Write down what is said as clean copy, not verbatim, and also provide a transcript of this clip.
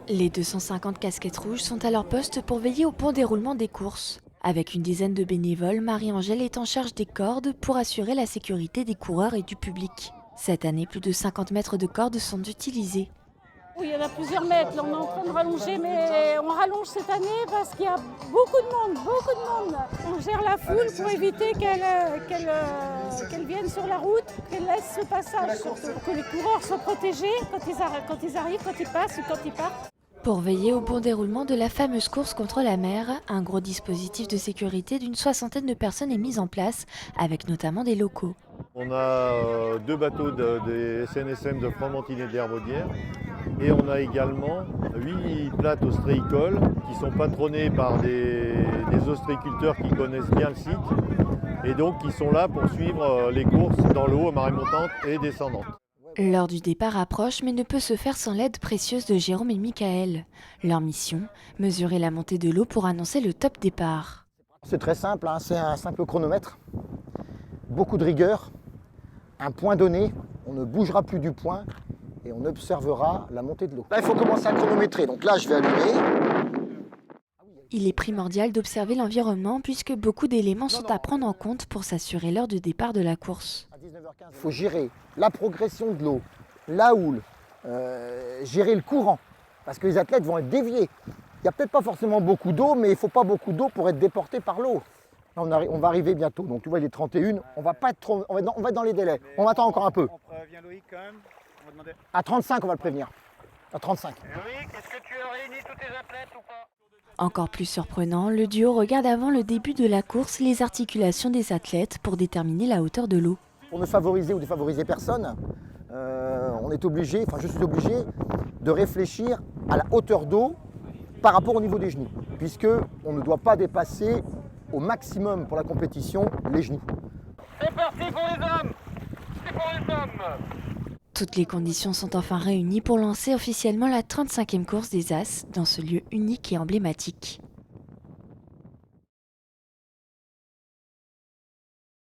Les 250 casquettes rouges sont à leur poste pour veiller au bon déroulement des courses. Avec une dizaine de bénévoles, Marie-Angèle est en charge des cordes pour assurer la sécurité des coureurs et du public. Cette année, plus de 50 mètres de cordes sont utilisés. Oui, il y en a plusieurs mètres. Là, on est en train de rallonger, mais on rallonge cette année parce qu'il y a beaucoup de monde. On gère la foule pour éviter qu'elle vienne sur la route, qu'elle laisse ce passage, surtout que les coureurs soient protégés quand ils arrivent, quand ils passent ou quand ils partent. Pour veiller au bon déroulement de la fameuse course contre la mer, un gros dispositif de sécurité d'une 60aine de personnes est mis en place, avec notamment des locaux. On a deux bateaux des SNSM de Fromentine et d'Hermaudière. Et on a également 8 plates ostréicoles qui sont patronnées par des ostréiculteurs qui connaissent bien le site et donc qui sont là pour suivre les courses dans l'eau, marée montante et descendante. L'heure du départ approche mais ne peut se faire sans l'aide précieuse de Jérôme et Michael. Leur mission, mesurer la montée de l'eau pour annoncer le top départ. C'est très simple, c'est un simple chronomètre, beaucoup de rigueur, un point donné, on ne bougera plus du point et on observera la montée de l'eau. Là, il faut commencer à chronométrer, donc là, je vais allumer. Il est primordial d'observer l'environnement puisque beaucoup d'éléments sont à prendre en compte pour s'assurer l'heure de départ de la course. Il faut gérer la progression de l'eau, la houle, gérer le courant, parce que les athlètes vont être déviés. Il n'y a peut-être pas forcément beaucoup d'eau, mais il ne faut pas beaucoup d'eau pour être déporté par l'eau. On va arriver bientôt, donc tu vois il est 31, on va pas être trop, on va être dans les délais. On attend encore un peu. On prévient Loïc quand même. On va demander. À 35 on va le prévenir. À 35. Loïc, est-ce que tu as réuni tous tes athlètes ou pas? Encore plus surprenant, le duo regarde avant le début de la course les articulations des athlètes pour déterminer la hauteur de l'eau. Pour ne favoriser ou défavoriser personne, on est obligé, je suis obligé de réfléchir à la hauteur d'eau par rapport au niveau des genoux, puisque on ne doit pas dépasser au maximum pour la compétition les genoux. C'est parti pour les hommes. C'est pour les hommes. Toutes les conditions sont enfin réunies pour lancer officiellement la 35e course des As dans ce lieu unique et emblématique.